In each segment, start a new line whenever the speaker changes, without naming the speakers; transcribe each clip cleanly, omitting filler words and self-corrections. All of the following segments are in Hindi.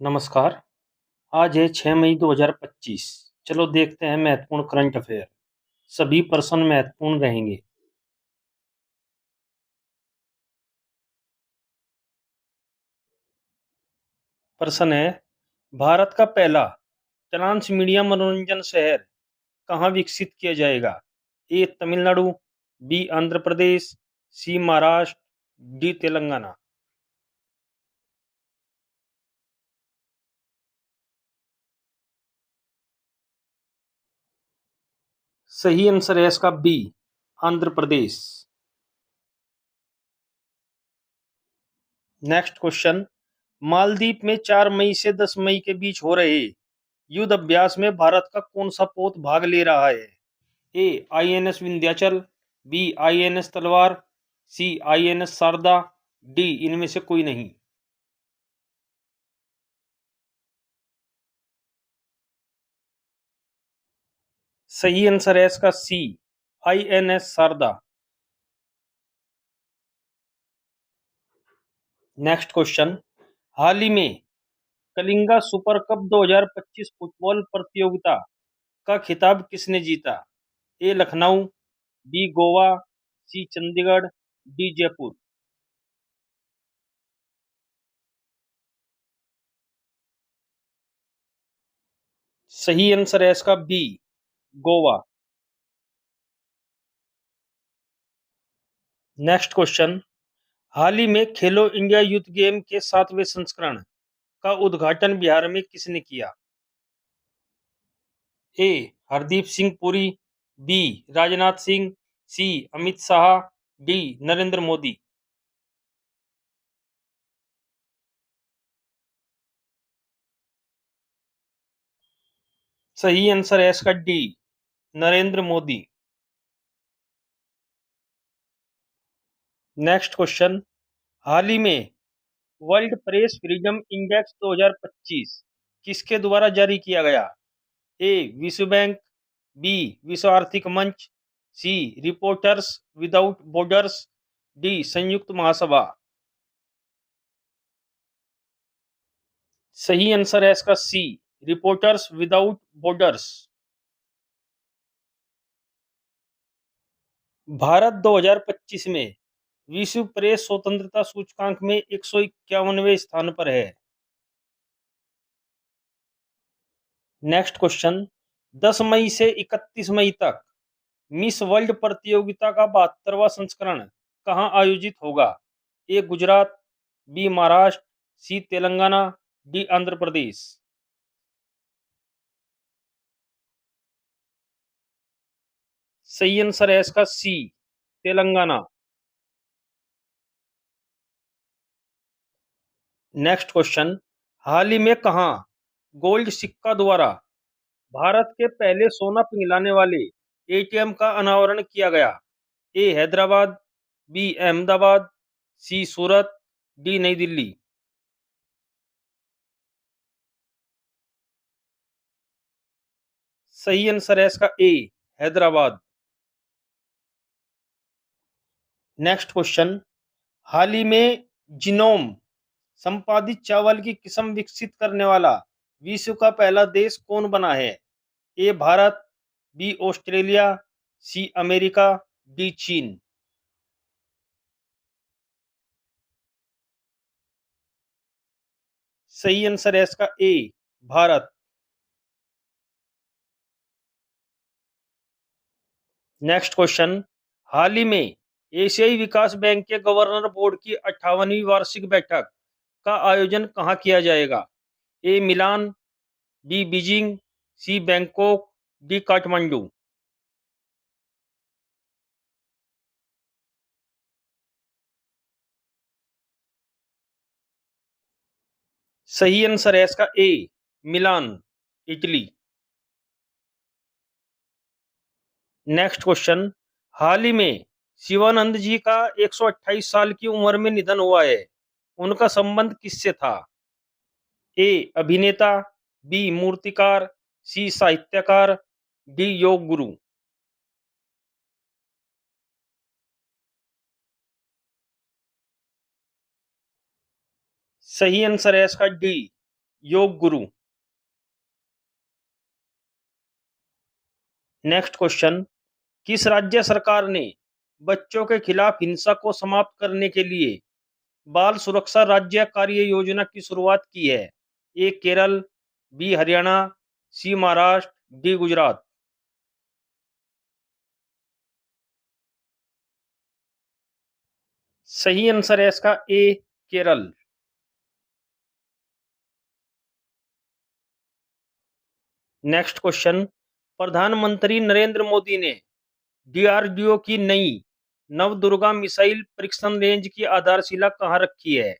नमस्कार। आज है 6 मई 2025। चलो देखते हैं महत्वपूर्ण करंट अफेयर। सभी प्रश्न महत्वपूर्ण रहेंगे। प्रश्न है, भारत का पहला ट्रांस मीडिया मनोरंजन शहर कहाँ विकसित किया जाएगा? ए तमिलनाडु, बी आंध्र प्रदेश, सी महाराष्ट्र, डी तेलंगाना। सही आंसर है इसका B, Andhra Pradesh. Next question, Maldives में 4 मई से 10 मई के बीच हो रहे युद्ध अभ्यास में भारत का कौन सा पोत भाग ले रहा है? ए आईएनएस विंध्याचल, बी आईएनएस तलवार, सी आईएनएस शारदा, डी इनमें से कोई नहीं। सही आंसर है इसका सी, आईएनएस शारदा। नेक्स्ट क्वेश्चन, हाल ही में कलिंगा सुपर कप 2025 फुटबॉल प्रतियोगिता का खिताब किसने जीता? ए लखनऊ, बी गोवा, सी चंडीगढ़, डी जयपुर। सही आंसर है इसका बी, गोवा। नेक्स्ट क्वेश्चन, हाल ही में खेलो इंडिया यूथ गेम के 7वें संस्करण का उद्घाटन बिहार में किसने किया? A Hardeep Singh Puri, B Rajnath Singh, C Amit Shah, D Narendra Modi. सही आंसर है इसका D, Narendra Modi. Next question, हाल ही में वर्ल्ड प्रेस फ्रीडम इंडेक्स 2025 किसके द्वारा जारी किया गया? ए विश्व बैंक, बी विश्व आर्थिक मंच, सी रिपोर्टर्स विदाउट बॉर्डर्स, डी संयुक्त महासभा। सही आंसर है इसका सी, रिपोर्टर्स विदाउट बॉर्डर्स। भारत 2025 में विश्व प्रेस स्वतंत्रता सूचकांक में 151वें स्थान पर है। नेक्स्ट क्वेश्चन, 10 मई से 31 मई तक मिस वर्ल्ड प्रतियोगिता का 72वां संस्करण कहाँ आयोजित होगा? ए गुजरात, बी महाराष्ट्र, सी तेलंगाना, डी आंध्र प्रदेश। सही आंसर है इसका सी, तेलंगाना। नेक्स्ट क्वेश्चन, हाल ही में कहाँ गोल्ड सिक्का द्वारा भारत के पहले सोना पिघलाने वाले एटीएम का अनावरण किया गया? ए हैदराबाद, बी अहमदाबाद, सी सूरत, डी नई दिल्ली। सही आंसर है इसका ए, हैदराबाद। नेक्स्ट क्वेश्चन, हाल ही में जीनोम संपादित चावल की किस्म विकसित करने वाला विश्व का पहला देश कौन बना है? A Bharat, B Australia, C America, D चीन। सही आंसर है इसका ए, भारत। नेक्स्ट क्वेश्चन, हाल ही में एशियाई विकास बैंक के गवर्नर बोर्ड की 58वीं वार्षिक बैठक का आयोजन कहाँ किया जाएगा? A Milan, B Beijing, C Bangkok, D Kathmandu. सही आंसर है इसका A, Milan, Italy. Next question, हाल ही में शिवानंद जी का 128 साल की उम्र में निधन हुआ है। उनका संबंध किससे था? ए अभिनेता, बी मूर्तिकार, सी साहित्यकार, डी योग गुरु। सही आंसर है इसका D, yoga guru. Next question, किस राज्य सरकार ने बच्चों के खिलाफ हिंसा को समाप्त करने के लिए बाल सुरक्षा राज्य कार्य योजना की शुरुआत की है? ए केरल, बी हरियाणा, सी महाराष्ट्र, डी गुजरात। सही आंसर है इसका ए केरल। नेक्स्ट क्वेश्चन, प्रधानमंत्री नरेंद्र मोदी ने डीआरडीओ की नई नवदुर्गा मिसाइल परीक्षण रेंज की आधारशिला कहाँ रखी है?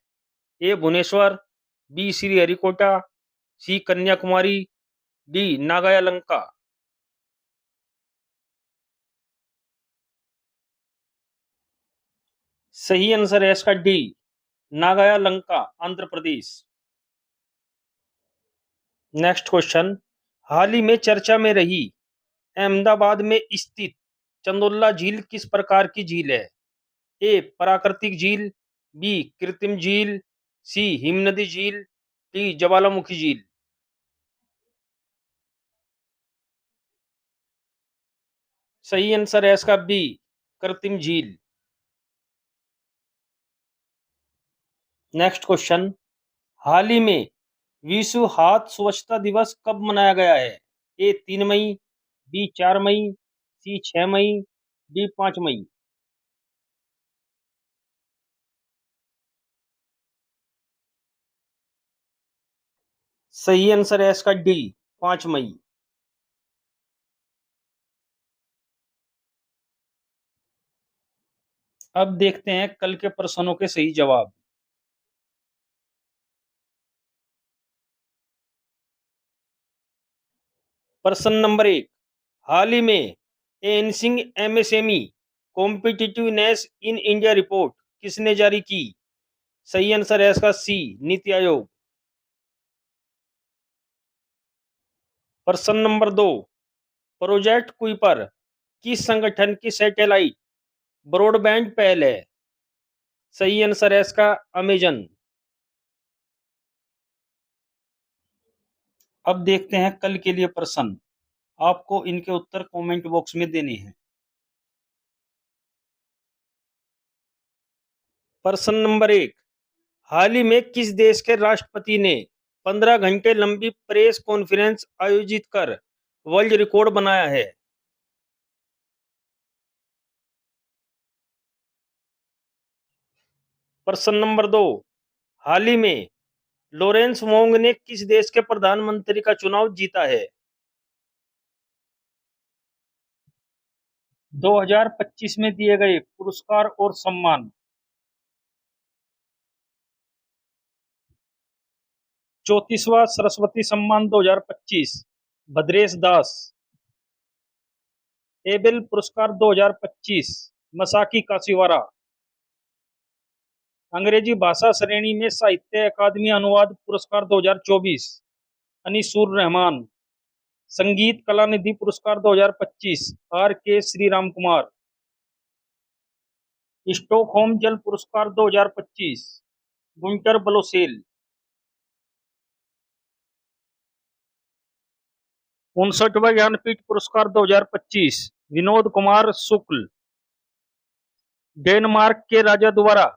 ए भुवनेश्वर, बी श्रीहरिकोटा, सी कन्याकुमारी, डी नागालंका। सही आंसर है इसका D नागालंका, Andhra Pradesh. Next question, हाल ही में चर्चा में रही अहमदाबाद में स्थित चंदोला झील किस प्रकार की झील है? ए प्राकृतिक झील, बी कृत्रिम झील, सी हिमनदी झील, डी ज्वालामुखी झील। सही आंसर है इसका बी कृत्रिम झील। नेक्स्ट क्वेश्चन, हाल ही में विश्व हाथ स्वच्छता दिवस कब मनाया गया है? ए 3 मई, बी 4 मई, सी 6 मई, डी 5 मई। सही आंसर है इसका डी 5 मई। अब देखते हैं कल के प्रश्नों के सही जवाब। प्रश्न नंबर 1, हाल ही में enhancing MSME competitiveness in India report किसने जारी की? सही आंसर है इसका सी नीति आयोग। प्रश्न नंबर 2, प्रोजेक्ट कुइपर किस संगठन की सैटेलाइट ब्रॉडबैंड पहल है? सही आंसर है इसका अमेजन। अब देखते हैं कल के लिए प्रश्न, आपको इनके उत्तर कमेंट बॉक्स में देने हैं। प्रश्न नंबर 1, हाल ही में किस देश के राष्ट्रपति ने 15 घंटे लंबी प्रेस कॉन्फ्रेंस आयोजित कर वर्ल्ड रिकॉर्ड बनाया है? प्रश्न नंबर 2, हाल ही में लॉरेंस वोंग ने किस देश के प्रधानमंत्री का चुनाव जीता है? 2025 में दिए गए पुरस्कार और सम्मान। 34वां सरस्वती सम्मान 2025 भद्रेश दास। एबेल पुरस्कार 2025 मसाकी काशीवारा। अंग्रेजी भाषा श्रेणी में साहित्य अकादमी अनुवाद पुरस्कार 2024 अनीसुर रहमान। संगीत कला निधि पुरस्कार 2025 आर के श्री राम कुमार। स्टॉकहोम जल पुरस्कार 2025 गुंटर बलोसेल। 59वां ज्ञानपीठ पुरस्कार 2025 विनोद कुमार शुक्ल। डेनमार्क के राजा द्वारा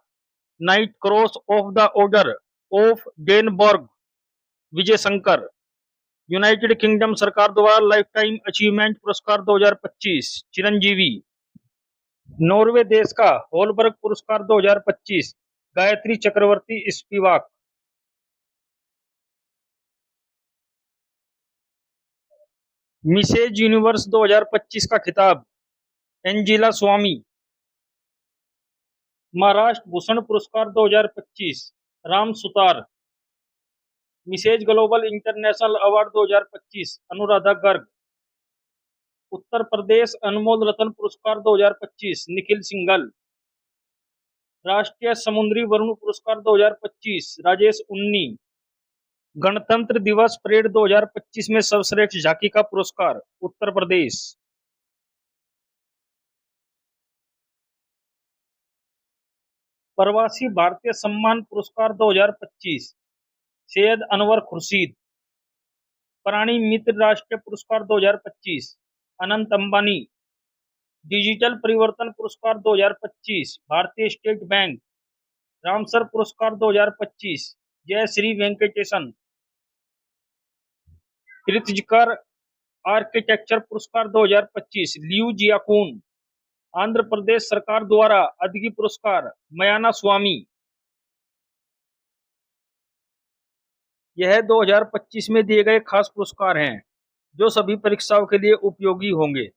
knight cross of the order of Dannebrog Vijay Shankar. United Kingdom सरकार द्वारा लाइफ टाइम अचीवमेंट पुरस्कार 2025 चिरंजीवी। नॉर्वे देश का होलबर्ग पुरस्कार 2025 गायत्री चक्रवर्ती स्पिवाक। मिसेज यूनिवर्स 2025 का खिताब एंजिला स्वामी। महाराष्ट्र भूषण पुरस्कार 2025 Ram Sutar. Mrs global international award 2025 Anuradha Garg. Uttar Pradesh Anmol Ratna पुरस्कार 2025 निखिल सिंघल। राष्ट्रीय समुद्री वरुण पुरस्कार 2025 राजेश उन्नी। गणतंत्र दिवस परेड 2025 में सर्वश्रेष्ठ झांकी का पुरस्कार उत्तर प्रदेश। प्रवासी भारतीय सम्मान पुरस्कार 2025 सैयद अनवर खुर्शीद। प्राणी मित्र राष्ट्रीय पुरस्कार 2025 अनंत अंबानी। डिजिटल परिवर्तन पुरस्कार 2025 भारतीय स्टेट बैंक। रामसर पुरस्कार 2025 जयश्री वेंकटेशन। प्रित्जकर आर्किटेक्चर पुरस्कार 2025 लियू जियाकून। आंध्र प्रदेश सरकार द्वारा अदगी पुरस्कार मयाना स्वामी। यह 2025 में दिए गए खास पुरस्कार हैं जो सभी परीक्षाओं के लिए उपयोगी होंगे।